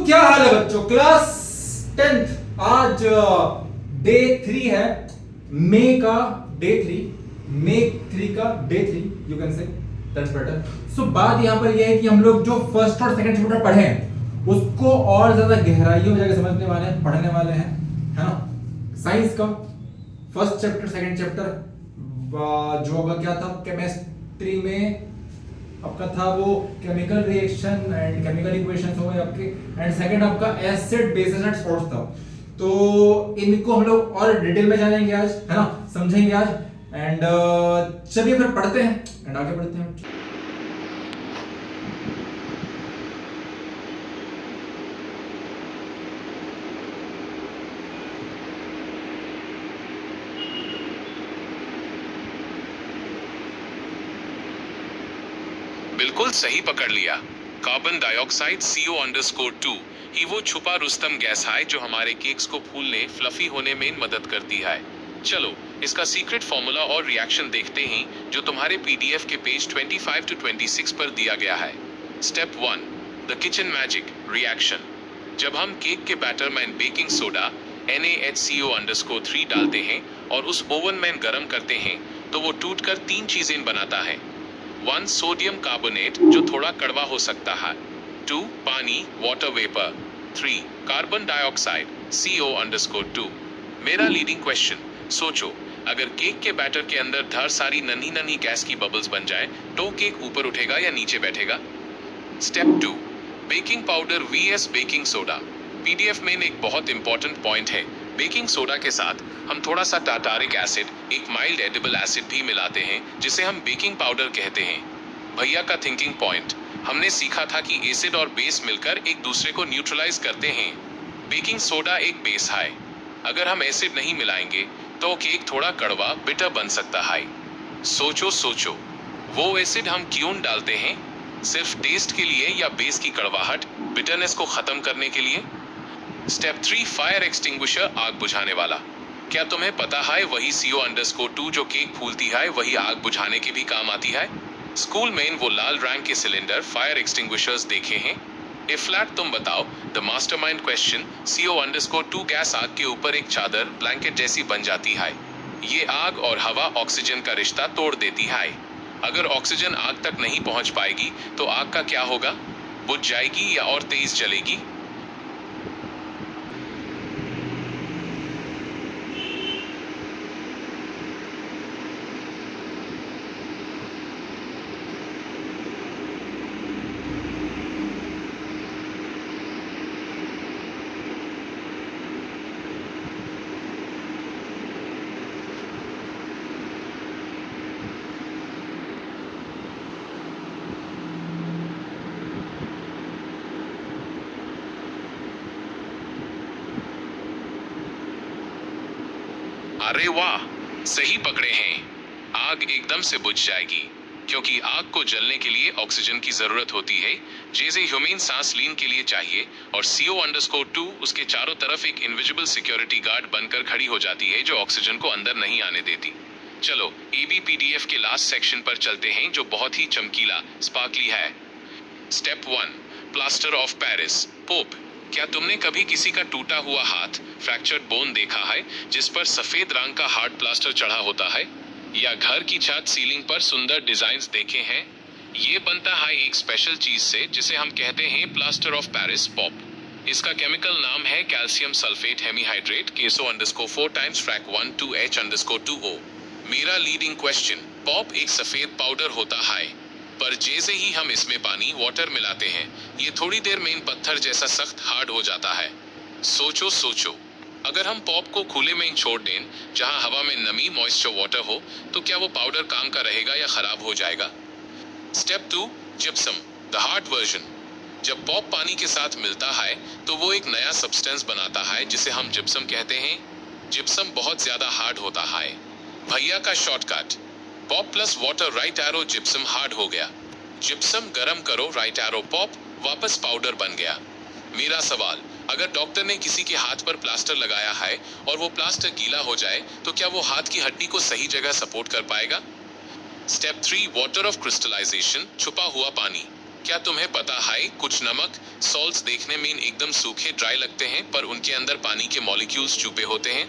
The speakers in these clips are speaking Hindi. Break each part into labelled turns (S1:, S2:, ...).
S1: क्या हाल है बच्चों, क्लास 10th। आज डे 3 है, मई का डे 3, मई 3 का day 3 you can say that's better. So बात यहां पर यह है कि हम लोग जो फर्स्ट और सेकंड चैप्टर पढ़े हैं उसको और ज्यादा गहराइयों में जाकर समझने वाले हैं, पढ़ने वाले हैं, है ना। साइंस का फर्स्ट चैप्टर सेकंड चैप्टर जो होगा क्या था, केमिस्ट्री में आपका था वो chemical reaction and chemical equations हो गए आपके, एंड सेकंड आपका एसिड बेसिस एंड सॉल्ट्स था। तो इनको हम लोग और डिटेल में जानेंगे आज, है ना, समझेंगे आज। एंड चलिए फिर पढ़ते हैं एंड आगे बढ़ते हैं।
S2: बिल्कुल सही पकड़ लिया। कार्बन डाइऑक्साइड CO_2 ही वो छुपा रुस्तम गैस है जो हमारे केक्स को फूलने, फ्लफी होने में मदद करती है। चलो इसका सीक्रेट फॉर्मूला और रिएक्शन देखते हैं जो तुम्हारे PDF के पेज 25 to 26 पर दिया गया है। Step 1, the kitchen magic reaction. जब हम केक के बैटर में बेकिंग सोडा NaHCO_3 डालते हैं और उस ओवन में गर्म करते हैं तो वो टूटकर तीन चीजें बनाता है। 1 सोडियम कार्बोनेट जो थोड़ा कड़वा हो सकता है, 2 पानी water vapour, 3 carbon dioxide CO_2। मेरा लीडिंग क्वेश्चन, सोचो अगर केक के बैटर के अंदर ढेर सारी नन्ही नन्ही गैस की बबल्स बन जाए तो केक ऊपर उठेगा या नीचे बैठेगा। Step 2, baking powder vs baking soda. PDF में एक बहुत इंपॉर्टेंट पॉइंट है, बेकिंग सोडा के साथ हम थोड़ा सा टार्टारिक एसिड, एक माइल्ड एडिबल एसिड भी मिलाते हैं जिसे हम बेकिंग पाउडर कहते हैं। भैया का थिंकिंग पॉइंट, हमने सीखा था कि एसिड और बेस मिलकर एक दूसरे को न्यूट्रलाइज करते हैं। बेकिंग सोडा एक बेस है, अगर हम एसिड नहीं मिलाएंगे तो केक थोड़ा कड़वा बिटर बन सकता है। सोचो वो एसिड हम क्यों डालते हैं, सिर्फ टेस्ट के लिए या बेस की कड़वाहट, बिटरनेस को खत्म करने के लिए। स्टेप 3, फायर एक्सटिंग्विशर, आग बुझाने वाला। क्या तुम्हें पता है वही CO_2 जो केक फूलती है वही आग बुझाने के भी काम आती है। स्कूल में वो लाल रंग के सिलेंडर फायर एक्सटिंग्विशर्स देखे हैं। ए फ्लैट तुम बताओ, the mastermind question, CO_2 gas आग के ऊपर एक चादर ब्लैंकेट जैसी बन जाती है। ये आग और हवा ऑक्सीजन का रिश्ता तोड़ देती है। अगर ऑक्सीजन आग तक नहीं पहुंच पाएगी तो आग का क्या होगा, बुझ जाएगी या और तेज जलेगी। अरे वाह, सही पकड़े हैं। आग एकदम से बुझ जाएगी क्योंकि आग को जलने के लिए ऑक्सीजन की जरूरत होती है जैसे ह्यूमन सांस लेने के लिए चाहिए, और CO_2 उसके चारों तरफ एक इनविजिबल सिक्योरिटी गार्ड बनकर खड़ी हो जाती है जो ऑक्सीजन को अंदर नहीं आने देती। चलो AB PDF के लास्ट सेक्शन पर चलते हैं जो बहुत ही चमकीला, स्पार्कली है। Step 1, plaster of Paris, pope. क्या तुमने कभी किसी का टूटा हुआ हाथ, फ्रैक्चर्ड बोन देखा है जिस पर सफेद रंग का हार्ड प्लास्टर चढ़ा होता है, या घर की छत सीलिंग पर सुंदर डिजाइन्स देखे हैं। ये बनता है एक स्पेशल चीज से जिसे हम कहते हैं प्लास्टर ऑफ पेरिस, पॉप। इसका केमिकल नाम है calcium sulphate hemihydrate, KSO_4 times frac 12H_2O। मेरा लीडिंग क्वेश्चन, पॉप एक सफेद पाउडर होता है, पर जैसे ही हम इसमें पानी वाटर मिलाते हैं ये थोड़ी देर में पत्थर जैसा सख्त हार्ड हो जाता है। सोचो अगर हम पॉप को खुले में छोड़ दें जहां हवा में नमी, मॉइस्चर, वाटर हो तो क्या वो पाउडर काम का रहेगा या खराब हो जाएगा। Step 2, gypsum, the hard version. जब पॉप पानी के साथ मिलता है तो वो एक नया सब्सटेंस बनाता है जिसे हम जिप्सम कहते हैं। जिप्सम बहुत ज्यादा हार्ड होता है। भैया का shortcut, pop plus water right arrow gypsum hard हो गया। जिप्सम गरम करो, राइट एरो पॉप, वापस पाउडर बन गया। मेरा सवाल, अगर डॉक्टर ने किसी के हाथ पर प्लास्टर लगाया है और वो प्लास्टर गीला हो जाए तो क्या वो हाथ की हड्डी को सही जगह सपोर्ट कर पाएगा। स्टेप 3, वाटर ऑफ क्रिस्टलाइजेशन, छुपा हुआ पानी। क्या तुम्हें पता है कुछ नमक सॉल्ट्स देखने में एकदम सूखे ड्राई लगते हैं पर उनके अंदर पानी के मॉलिक्यूल्स छुपे होते हैं।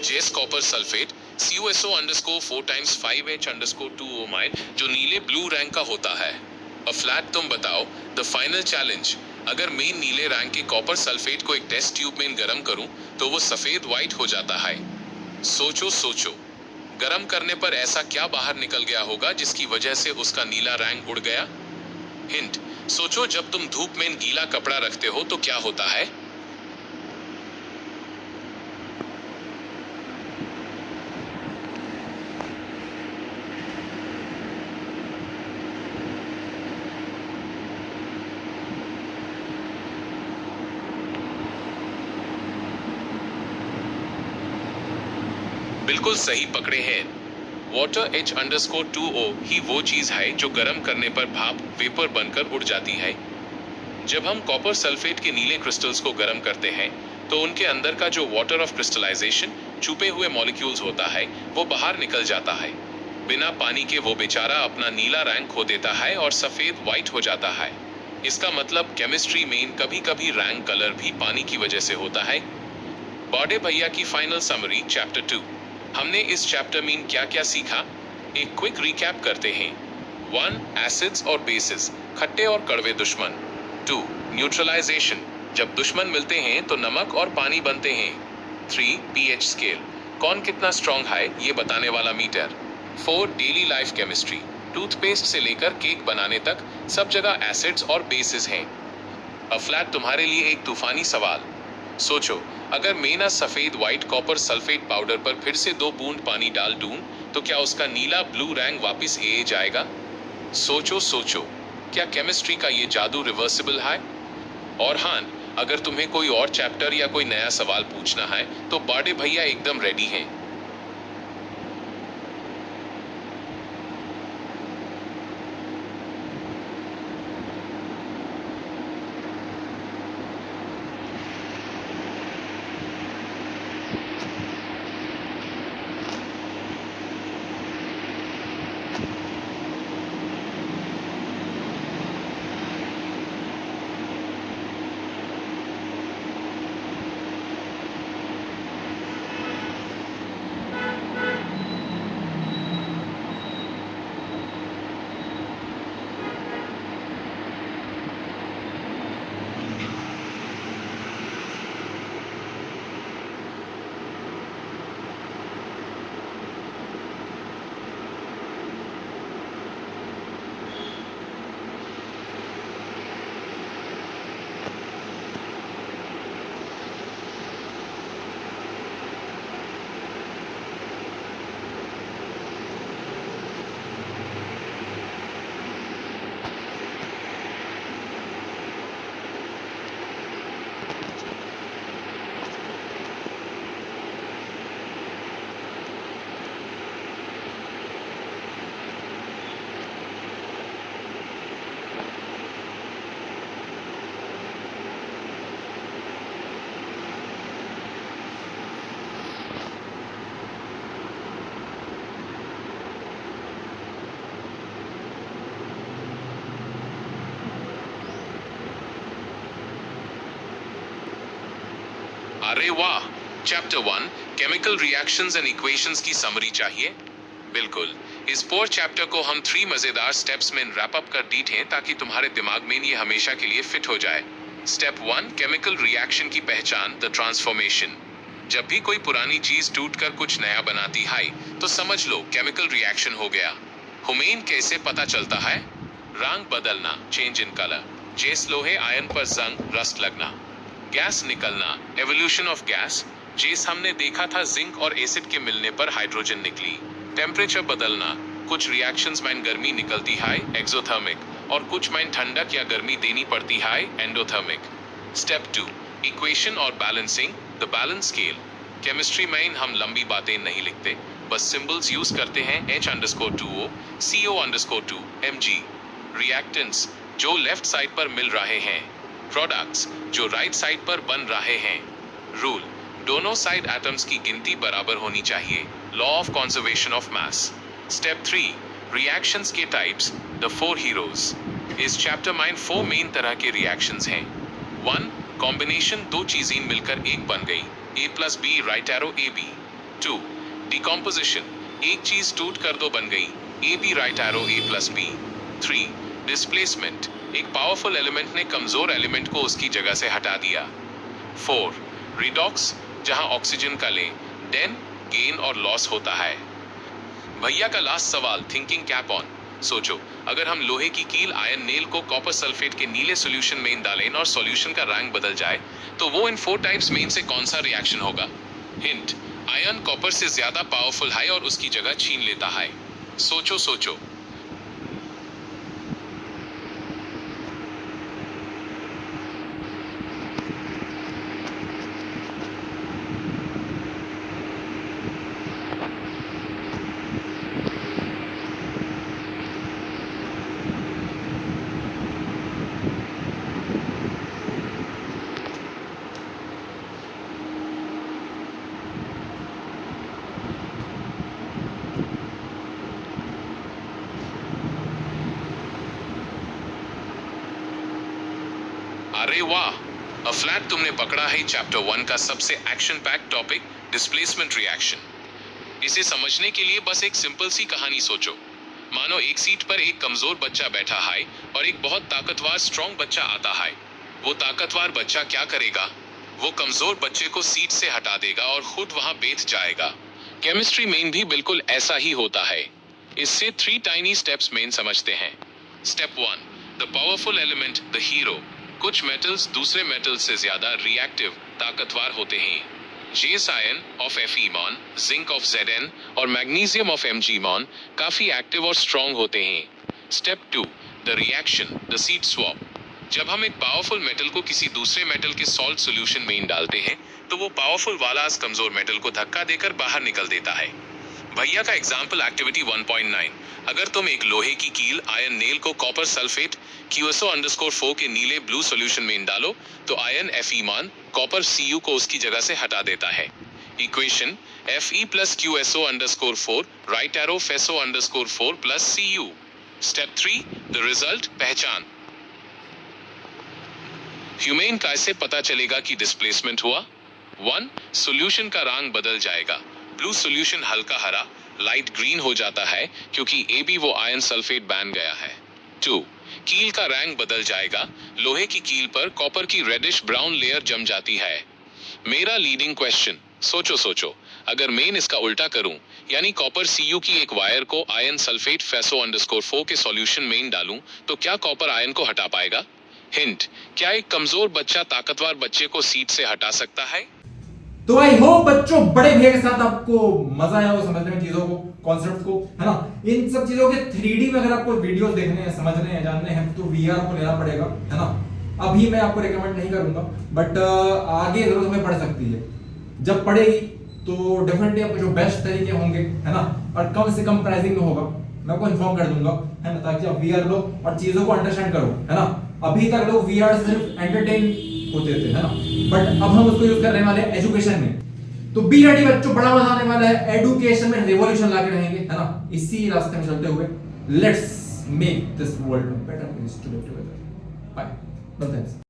S2: जेस copper sulphate CuSO_4 times 5H_2O जो नीले ब्लू रंग का होता है। अ फ्लैट तुम बताओ द फाइनल चैलेंज, अगर मैं नीले रंग के कॉपर सल्फेट को एक टेस्ट ट्यूब में गर्म करूं तो वो सफेद व्हाइट हो जाता है। सोचो सोचो, गर्म करने पर ऐसा क्या बाहर निकल गया होगा जिसकी वजह से उसका नीला रंग उड़ गया। हिंट, सोचो जब तुम धूप में गीला कपड़ा रखते हो तो क्या होता है। बिल्कुल सही पकड़े हैं। वाटर H_2O ही वो चीज है जो गर्म करने पर भाप वेपर बनकर उड़ जाती है। जब हम कॉपर सल्फेट के नीले क्रिस्टल्स को गर्म करते हैं तो उनके अंदर का जो वाटर ऑफ क्रिस्टलाइजेशन छुपे हुए मॉलिक्यूल्स होता है वो बाहर निकल जाता है। बिना पानी के वो बेचारा अपना नीला रंग खो देता है और सफेद व्हाइट हो जाता है। इसका मतलब केमिस्ट्री में कभी कभी रंग कलर भी पानी की वजह से होता है। बड़े भैया की फाइनल समरी चैप्टर 2। हमने इस चैप्टर में क्या क्या सीखा, एक क्विक रिकैप करते हैं। 1. एसिड्स और बेसिस, खट्टे और कड़वे दुश्मन। 2. न्यूट्रलाइजेशन, जब दुश्मन मिलते हैं तो नमक और पानी बनते हैं। 3. pH स्केल, कौन कितना स्ट्रॉन्ग है ये बताने वाला metre. 4. Daily life chemistry, toothpaste से लेकर केक बनाने तक सब जगह एसिड्स और बेसिस हैं। अब फ्लैट तुम्हारे लिए एक तूफानी सवाल, सोचो अगर मैं ना सफेद व्हाइट कॉपर सल्फेट पाउडर पर फिर से 2 बूंद पानी डाल दूं तो क्या उसका नीला ब्लू रंग वापस ए जाएगा। सोचो सोचो, क्या केमिस्ट्री का ये जादू रिवर्सिबल है। और हाँ, अगर तुम्हें कोई और चैप्टर या कोई नया सवाल पूछना है तो बड़े भैया एकदम रेडी हैं। अरे वाह, chapter 1 chemical reactions and equations की समरी चाहिए। बिल्कुल, इस पूरे चैप्टर को हम 3 मजेदार स्टेप्स में रैप अप कर दीट हैं ताकि तुम्हारे दिमाग में ये हमेशा के लिए फिट हो जाए। स्टेप 1, केमिकल रिएक्शन की पहचान, द ट्रांसफॉर्मेशन। जब भी कोई पुरानी चीज टूटकर कुछ नया बनाती है तो समझ लो केमिकल रिएक्शन हो गया। हुमेन कैसे पता चलता है, रंग बदलना, चेंज इन कलर, जैसे लोहे आयन पर जंग रस्ट लगना, गैस निकलना, एवोल्यूशन ऑफ गैस, जैसे हमने देखा था जिंक और एसिड के मिलने पर हाइड्रोजन निकली। टेम्परेचर बदलना, कुछ रिएक्शंस में गर्मी निकलती है एक्सोथर्मिक और कुछ में ठंडक या गर्मी देनी पड़ती है एंडोथर्मिक। स्टेप 2, इक्वेशन और balancing, the balance scale. Chemistry में हम लंबी बातें नहीं लिखते, बस सिंबल्स यूज करते हैं H_2O, CO_2, Mg। रिएक्टेंट्स जो लेफ्ट साइड पर मिल रहे हैं, प्रोडक्ट्स जो राइट साइड पर बन रहे हैं। रूल, दोनों साइड एटम्स की गिनती बराबर होनी चाहिए, law of conservation of mass. Step 3, reactions के टाइप्स, द 4 हीरोज। इस चैप्टर में 4 मेन तरह के रिएक्शंस हैं। 1. कॉम्बिनेशन, दो चीजें मिलकर एक बन गई, A plus B right arrow A B. 2. Decomposition, एक चीज टूट कर दो बन गई, A B right arrow A plus B. 3. Displacement, एक पावरफुल एलिमेंट ने कमजोर एलिमेंट को उसकी जगह से हटा दिया। 4. रिडॉक्स, जहां ऑक्सीजन का ले डेन, गेन और लॉस होता है। भैया का लास्ट सवाल, थिंकिंग कैप ऑन। सोचो, अगर हम लोहे की कील आयन नेल को कॉपर सल्फेट के नीले सॉल्यूशन में डालें और सॉल्यूशन का रंग बदल जाए, तो वो इन 4 टाइप्स में से कौन सा रिएक्शन होगा? हिंट, आयन कॉपर से ज्यादा पावरफुल है और उसकी जगह छीन लेता है। सोचो सोचो। अरे वाह, अ फ्लैट तुमने पकड़ा है चैप्टर 1 का सबसे action pack topic, displacement reaction. इसे समझने के लिए बस एक सिंपल सी कहानी सोचो। मानो एक सीट पर एक कमजोर बच्चा बैठा है और एक बहुत ताकतवर स्ट्रॉन्ग बच्चा आता है। वो ताकतवर बच्चा क्या करेगा? वो कमजोर बच्चे को सीट से हटा देगा और खुद वहां बैठ जाएगा। केमिस्ट्री में भी बिल्कुल ऐसा ही होता है। इससे 3 टाइनी स्टेप्स में समझते हैं। Step 1, the powerful element, the hero. कुछ मेटल्स दूसरे मेटल्स से ज्यादा रिएक्टिव, ताकतवर होते हैं। जेस ion of Fe-, zinc of Zn और मैग्नीशियम ऑफ Mg- काफी एक्टिव और स्ट्रॉन्ग होते हैं। Step 2, the reaction, the seat swap. जब हम एक पावरफुल मेटल को किसी दूसरे मेटल के सॉल्ट सॉल्यूशन में डालते हैं, तो वो पावरफुल वाला कमजोर मेटल को धक्का देकर बाहर निकल देता है। भैया का एग्जाम्पल एक्टिविटी 1.9, अगर तुम एक लोहे की कील आयन नेल को कॉपर सल्फेट QSO_4 के नीले ब्लू सॉल्यूशन में डालो, तो आयन Fe- कॉपर Cu को उसकी जगह से हटा देता है। Equation Fe plus QSO_4 right arrow FeSO_4 plus Cu। Step 3, the result, पहचान। ह्यूमेन कैसे पता चलेगा कि डिस्प्लेसमेंट हुआ? 1. सॉल्यूशन का रंग बदल जाएगा। ब्लू सॉल्यूशन हल्का हरा, लाइट ग्रीन हो जाता है क्योंकि AB वो आयन सल्फेट बन गया है। 2. कील का रंग बदल जाएगा। लोहे की कील पर कॉपर की रेडिश ब्राउन लेयर जम जाती है। मेरा लीडिंग क्वेश्चन, सोचो, अगर मैं इसका उल्टा करूं, यानी कॉपर Cu की एक वायर को आयन सल्फेट FeSO_4 के सॉल्यूशन में डालूं, तो क्या कॉपर आयन को हटा पाएगा? हिंट, क्या एक कमजोर बच्चा ताकतवर बच्चे को सीट से हटा सकता है?
S1: तो आई होप बच्चों बड़े भैया के साथ आपको मजा आया हो समझने में चीजों को, कॉन्सेप्ट को, है ना। इन सब चीजों के 3D में अगर आपको वीडियोस देखने हैं, समझने हैं, जानने हैं, तो VR को लेना पड़ेगा, है ना। अभी मैं आपको रिकमेंड नहीं करूंगा, बट आगे जरूरत हमें पड़ सकती है। जब पड़ेगी तो डेफिनेटली आपको जो बेस्ट तरीके होंगे, है ना, और कम से कम प्राइसिंग में होगा, मैं आपको इन्फॉर्म कर दूंगा, है ना, ताकि आप VR लो और चीजों को अंडरस्टैंड करो, है ना। अभी तक लोग VR से सिर्फ एंटरटेन होते थे, है ना, बट अब हम उसको यूज करने वाले हैं एजुकेशन में। तो बी रेडी बच्चों, बड़ा मजा आने वाला है, एजुकेशन में रिवॉल्यूशन लाके रहेंगे, है ना, इसी रास्ते में चलते हुए। Let's make this world better place to live together. Bye, thanks.